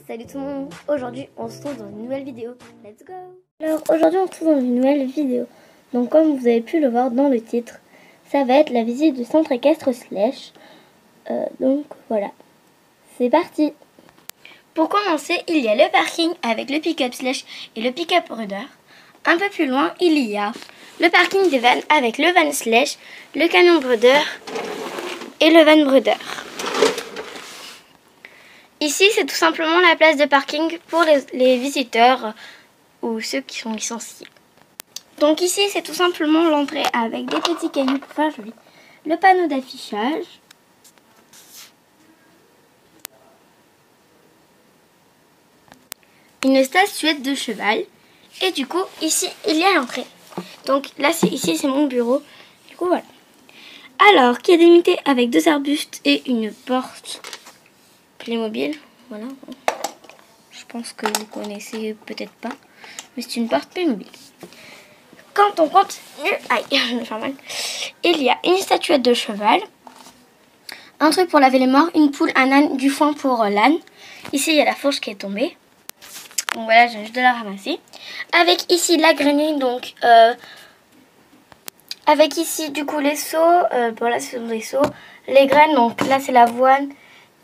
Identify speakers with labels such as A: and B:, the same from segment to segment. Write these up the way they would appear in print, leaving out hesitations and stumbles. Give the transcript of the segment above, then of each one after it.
A: Salut tout le monde. Aujourd'hui on se retrouve dans une nouvelle vidéo. Let's go. Alors aujourd'hui on se retrouve dans une nouvelle vidéo. Donc comme vous avez pu le voir dans le titre, ça va être la visite du centre équestre Slesh. Donc voilà, c'est parti. Pour commencer, il y a le parking avec le pick-up Slesh et le pick-up Brother. Un peu plus loin, il y a le parking des vannes avec le van Slesh, le camion Brother et le van Brother. Ici, c'est tout simplement la place de parking pour les visiteurs ou ceux qui sont licenciés. Donc ici, c'est tout simplement l'entrée avec des petits cailloux pour faire joli. Le panneau d'affichage. Une statuette de cheval. Et du coup, ici, il y a l'entrée. Donc là, ici, c'est mon bureau. Du coup, voilà. Alors, qui est délimité avec deux arbustes et une porte Playmobil. Voilà. Je pense que vous connaissez peut-être pas. Mais c'est une porte Playmobil. Quand on continue... Aïe, je me fais mal. Il y a une statuette de cheval. Un truc pour laver les morts. Une poule, un âne, du foin pour l'âne. Ici, il y a la fourche qui est tombée. Donc voilà, j'ai juste de la ramasser. Avec ici la grenouille, donc... avec ici, du coup, les seaux. Voilà, ce sont des seaux. Les graines, donc là, c'est l'avoine.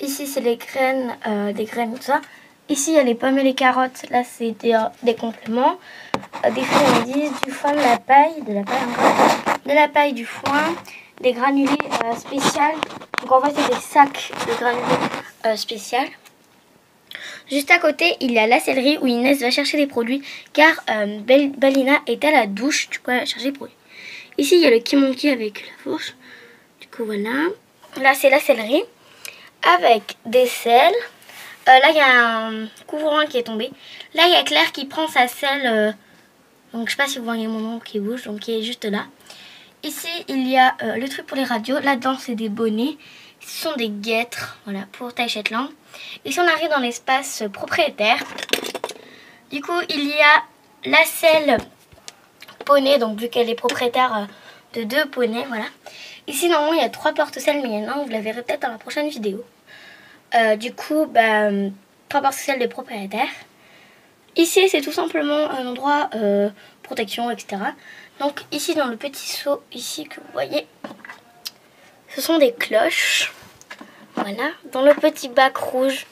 A: Ici, c'est les graines, des graines, tout ça. Ici, il y a les pommes et les carottes. Là, c'est des compléments. Des friandises, du foin, de la paille, de la paille, du foin, des granulés spéciales. Donc, en fait, c'est des sacs de granulés spéciales. Juste à côté, il y a la sellerie où Inès va chercher des produits car Balina est à la douche. Du coup, elle va chercher des produits. Ici, il y a le Kimonkey avec la fourche. Du coup, voilà. Là, c'est la sellerie. Avec des selles. Là, il y a un couvrant qui est tombé. Là, il y a Claire qui prend sa selle. Donc, je sais pas si vous voyez mon nom qui bouge. Donc, qui est juste là. Ici, il y a le truc pour les radios. Là-dedans, c'est des bonnets. Ce sont des guêtres. Voilà, pour Taille Shetland. Ici, on arrive dans l'espace propriétaire. Du coup, il y a la selle poney. Donc, vu qu'elle est propriétaire de 2 poneys. Voilà. Ici, normalement, il y a 3 porte-selles, mais il y en a un, vous la verrez peut-être dans la prochaine vidéo. Du coup, 3 porte-selles de propriétaires. Ici, c'est tout simplement un endroit protection, etc. Donc, ici, dans le petit seau, ici, que vous voyez, ce sont des cloches. Voilà. Dans le petit bac rouge,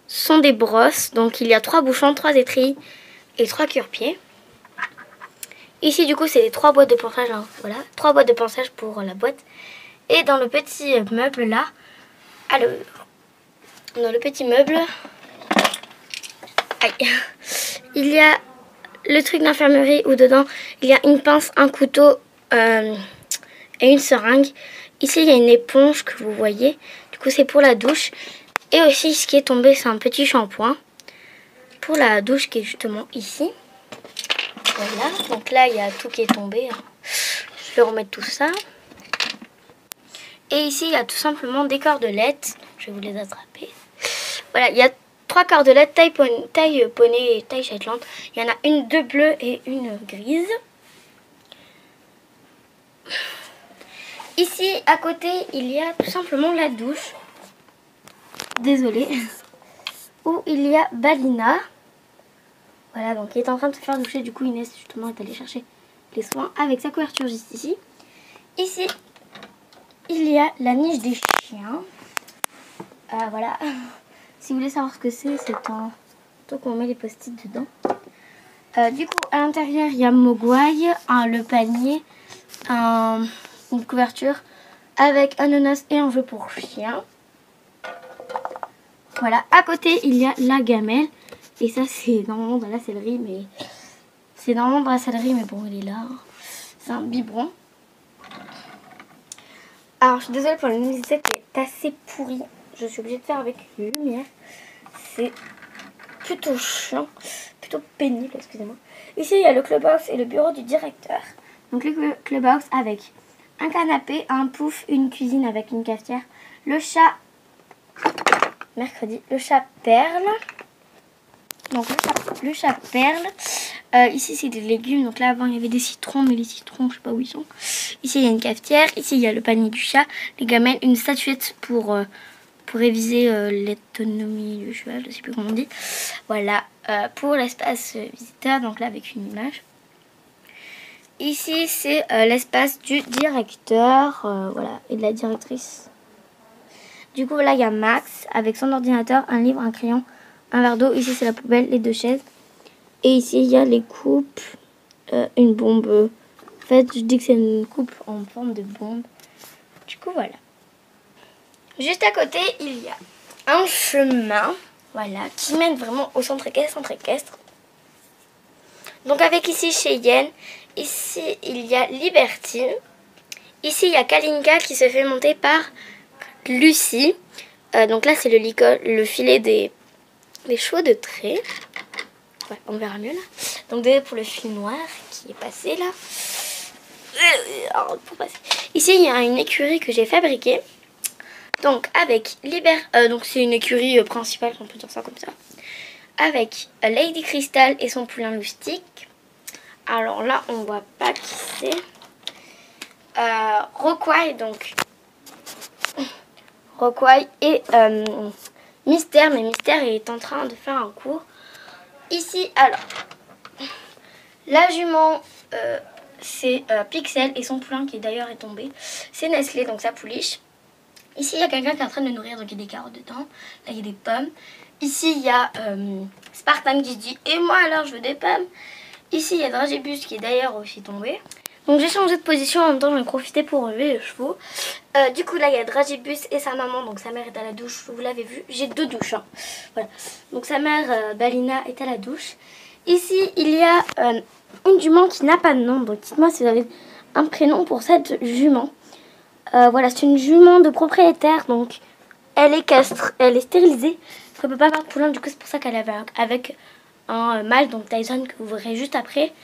A: ce sont des brosses. Donc, il y a 3 bouchons, 3 étrilles et 3 cure-pieds. Ici, du coup, c'est les 3 boîtes de ponçage. Hein. Voilà, 3 boîtes de ponçage pour la boîte. Et dans le petit meuble là, alors, dans le petit meuble, aïe, il y a le truc d'infirmerie où dedans, il y a une pince, un couteau et une seringue. Ici, il y a une éponge que vous voyez. Du coup, c'est pour la douche. Et aussi, ce qui est tombé, c'est un petit shampoing pour la douche qui est justement ici. Voilà, donc là il y a tout qui est tombé. Je vais remettre tout ça. Et ici il y a tout simplement des cordelettes. Je vais vous les attraper. Voilà, il y a 3 cordelettes taille poney et taille Shetland. Il y en a une de bleue et une grise. Ici à côté il y a tout simplement la douche. Désolée. Où il y a Balina. Voilà, donc il est en train de se faire doucher. Du coup, Inès, justement, est allée chercher les soins avec sa couverture juste ici. Ici, il y a la niche des chiens. Voilà. Si vous voulez savoir ce que c'est un truc où on met les post-it dedans. Du coup, à l'intérieur, il y a Mogwai, le panier, une couverture avec ananas et un jeu pour chien. Voilà. À côté, il y a la gamelle. Et ça, c'est normalement dans la sellerie, mais... bon, il est là. C'est un biberon. Alors, je suis désolée pour la luminosité qui est assez pourrie. Je suis obligée de faire avec une lumière. C'est plutôt chiant, plutôt pénible, excusez-moi. Ici, il y a le clubhouse et le bureau du directeur. Donc, le clubhouse avec un canapé, un pouf, une cuisine avec une cafetière, le chat... Mercredi, le chat Perle. Donc le chat Perle. Ici c'est des légumes. Donc là avant il y avait des citrons, mais les citrons je sais pas où ils sont. Ici il y a une cafetière. Ici il y a le panier du chat, les gamelles, une statuette pour pour réviser l'autonomie du cheval, je sais plus comment on dit. Voilà, pour l'espace visiteur, donc là avec une image. Ici, c'est l'espace du directeur, voilà, et de la directrice. Du coup, là, il y a Max avec son ordinateur, un livre, un crayon, un verre d'eau. Ici, c'est la poubelle, les 2 chaises. Et ici, il y a les coupes, une bombe. En fait, je dis que c'est une coupe en forme de bombe. Du coup, voilà. Juste à côté, il y a un chemin, voilà, qui mène vraiment au centre équestre. Donc avec ici Cheyenne, ici il y a Libertine, ici il y a Kalinka qui se fait monter par Lucie. Donc là c'est le filet des chevaux de trait. Ouais, on verra mieux là. Donc désolé pour le fil noir qui est passé là. Pour passer. Ici il y a une écurie que j'ai fabriquée. Donc avec donc c'est une écurie principale, on peut dire ça comme ça. Avec Lady Crystal et son poulain loustique. Alors là, on voit pas qui c'est. Rockway, donc. Rockway et Mystère. Mais Mystère est en train de faire un cours. Ici, alors. La jument, c'est Pixel et son poulain qui d'ailleurs est tombé. C'est Nestlé, donc sa pouliche. Ici, il y a quelqu'un qui est en train de nourrir, donc il y a des carottes dedans. Là, il y a des pommes. Ici, il y a Spartan qui dit « Et moi, alors, je veux des pommes ». Ici, il y a Dragibus qui est d'ailleurs aussi tombé. Donc, j'ai changé de position. En même temps, j'en ai profité pour enlever les chevaux. Du coup, là, il y a Dragibus et sa maman. Donc, sa mère est à la douche. Vous l'avez vu. J'ai 2 douches. Hein. Voilà. Donc, sa mère, Balina, est à la douche. Ici, il y a une jument qui n'a pas de nom. Donc, dites-moi si vous avez un prénom pour cette jument. Voilà, c'est une jument de propriétaire. Donc, elle est stérilisée. Parce qu'elle ne peut pas avoir de poulain. Du coup, c'est pour ça qu'elle est avec un mâle, donc Tyson, que vous verrez juste après.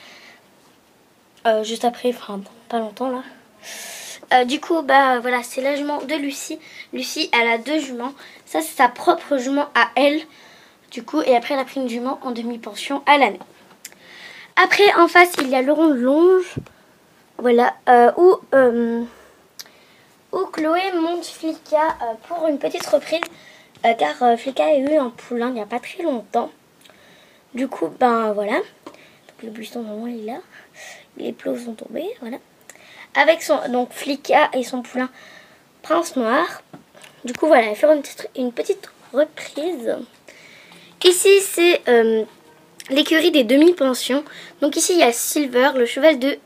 A: Enfin, pas longtemps là. Du coup, bah voilà, c'est la jument de Lucie. Lucie, elle a 2 juments. Ça, c'est sa propre jument à elle. Du coup, et après, elle a pris une jument en demi-pension à l'année. Après, en face, il y a le rond de Longe. Voilà, où Chloé monte Flicka pour une petite reprise. Car Flicka a eu un poulain il n'y a pas très longtemps. Du coup, ben voilà. Donc, le buisson, normalement, il est là. Les plots sont tombés, voilà. Avec donc Flicka et son poulain Prince Noir. Du coup, voilà, elle va faire une petite reprise. Ici, c'est l'écurie des demi-pensions. Donc ici, il y a Silver, le cheval de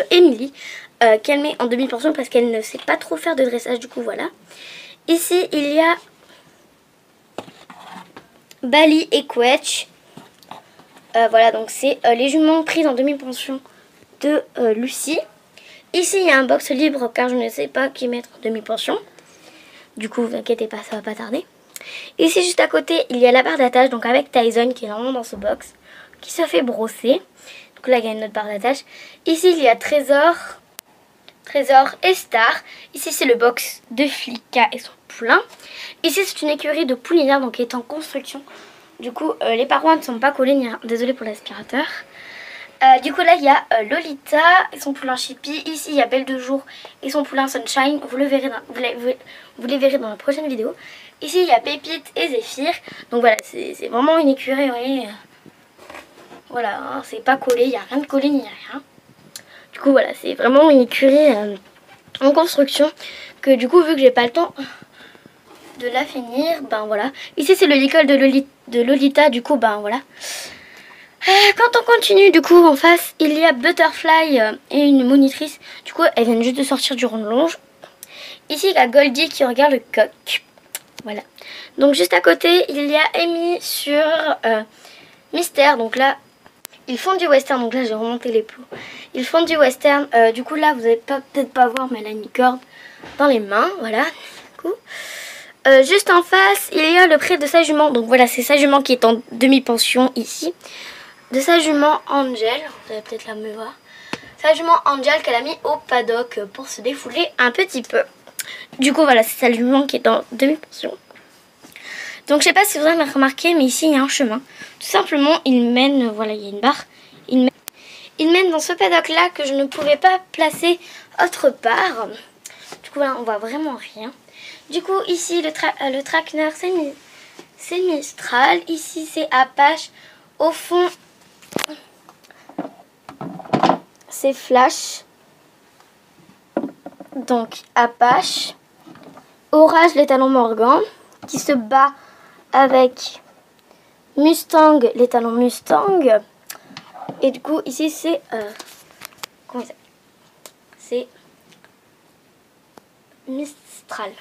A: Emily, qu'elle met en demi-pension parce qu'elle ne sait pas trop faire de dressage. Du coup, voilà. Ici, il y a Bali et Quetch. Voilà, donc c'est les juments prises en demi-pension de Lucie. Ici, il y a un box libre car je ne sais pas qui mettre en demi-pension. Du coup, vous inquiétez pas, ça va pas tarder. Ici, juste à côté, il y a la barre d'attache, donc avec Tyson qui est normalement dans ce box, qui se fait brosser. Donc là, il y a une autre barre d'attache. Ici, il y a Trésor et Star. Ici, c'est le box de Flicka et son poulain. Ici, c'est une écurie de poulinière, donc qui est en construction. Du coup, les parois ne sont pas collées. Désolée pour l'aspirateur. Du coup, là, il y a Lolita et son poulain Chippy. Ici, il y a Belle de Jour et son poulain Sunshine. Vous les verrez dans la prochaine vidéo. Ici, il y a Pépite et Zéphyr. Donc voilà, c'est vraiment une écurie, vous voyez. Voilà, hein, c'est pas collé, il n'y a rien de collé ni rien. Du coup, voilà, c'est vraiment une écurie en construction. Que du coup, vu que j'ai pas le temps de la finir, ben voilà. Ici, c'est l'école de Lolita, du coup, ben voilà. Quand on continue, du coup, en face, il y a Butterfly et une monitrice. Du coup, elles viennent juste de sortir du rond de Longe. Ici, il y a Goldie qui regarde le coq. Voilà. Donc, juste à côté, il y a Amy sur Mystère. Donc là, ils font du western. Donc là, j'ai remonté les plots. Ils font du western. Du coup, là, vous n'allez peut-être pas voir, mais elle a une corde dans les mains. Voilà. Du coup. Juste en face, il y a le prêt de sa jument. Donc voilà, c'est sa jument qui est en demi-pension ici. De sa jument Angel, vous allez peut-être la me voir. Sa jument Angel qu'elle a mis au paddock pour se défouler un petit peu. Du coup, voilà, c'est sa jument qui est en demi-pension. Donc, je sais pas si vous avez remarqué, mais ici, il y a un chemin. Tout simplement, il mène, voilà, il y a une barre. Il mène dans ce paddock-là que je ne pouvais pas placer autre part. Du coup, là, on voit vraiment rien. Du coup, ici, le traqueneur, c'est Mistral. Ici, c'est Apache. Au fond, c'est Flash. Donc, Apache. Orage, l'étalon Morgan, qui se bat avec Mustang, l'étalon Mustang. Et du coup, ici, c'est... comment il s'appelle? C'est Mistral.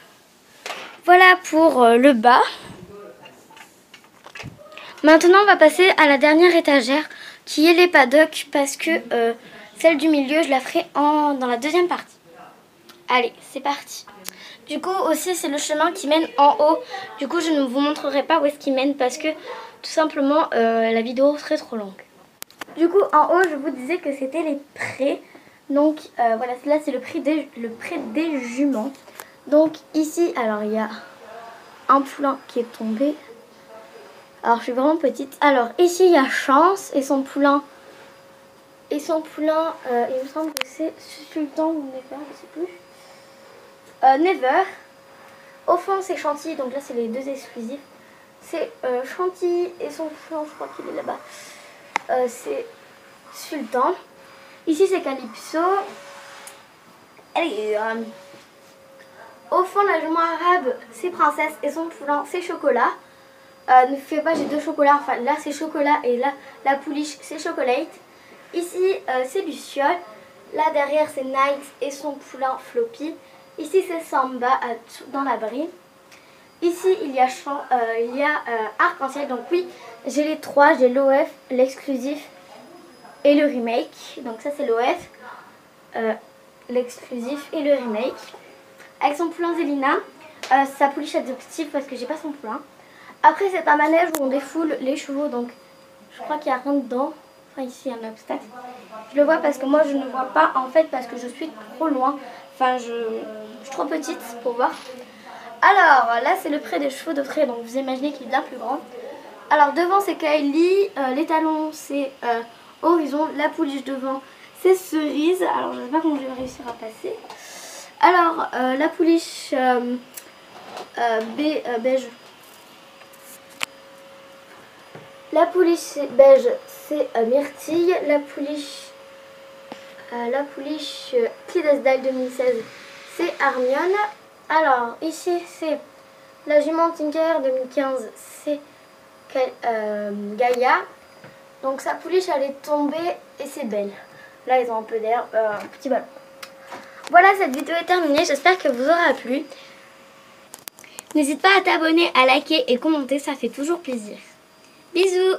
A: Voilà pour le bas. Maintenant, on va passer à la dernière étagère, qui est les paddocks, parce que celle du milieu, je la ferai dans la deuxième partie. Allez, c'est parti. Du coup, aussi, c'est le chemin qui mène en haut. Du coup, je ne vous montrerai pas où est-ce qu'il mène, parce que, tout simplement, la vidéo serait trop longue. Du coup, en haut, je vous disais que c'était les prés. Donc, voilà, là, c'est le pré des juments. Donc, ici, alors, il y a un poulain qui est tombé. Alors, je suis vraiment petite. Alors, ici, il y a Chance et son poulain. Il me semble que c'est Sultan ou Never, je sais plus. Never. Au fond, c'est Chantilly, donc là, c'est les deux exclusifs. C'est Chantilly et son poulain, je crois qu'il est là-bas. C'est Sultan. Ici, c'est Calypso. Au fond, la jument arabe, c'est Princesse et son poulain, c'est Chocolat. Ne fais pas, j'ai deux chocolats. Enfin, là, c'est Chocolat et là, la pouliche, c'est Chocolate. Ici, c'est Luciole. Là, derrière, c'est Night et son poulain Floppy. Ici, c'est Samba dans l'abri. Ici, il y a Arc-en-Ciel. Donc oui, j'ai les trois. J'ai l'OF, l'exclusif et le remake. Donc ça, c'est l'OF, l'exclusif et le remake. Avec son poulain Zélina. Sa pouliche adoptive parce que j'ai pas son poulain. Après, c'est un manège où on défoule les chevaux. Donc, je crois qu'il n'y a rien dedans. Enfin, ici, il y a un obstacle. Je le vois parce que moi, je ne vois pas, en fait, parce que je suis trop loin. Enfin, je suis trop petite pour voir. Alors, là, c'est le pré des chevaux de trait. Donc, vous imaginez qu'il est bien plus grand. Alors, devant, c'est Kylie. Les talons, c'est Horizon. La pouliche devant, c'est Cerise. Alors, je ne sais pas comment je vais réussir à passer. Alors, la pouliche beige. La pouliche beige, c'est Myrtille. La pouliche Clydesdale 2016, c'est Hermione. Alors, ici, c'est la jument Tinker 2015, c'est Gaïa. Donc, sa pouliche, elle est tombée et c'est belle. Là, ils ont un peu d'air, un petit ballon. Voilà, cette vidéo est terminée. J'espère qu'elle vous aura plu. N'hésite pas à t'abonner, à liker et commenter, ça fait toujours plaisir. Bisous!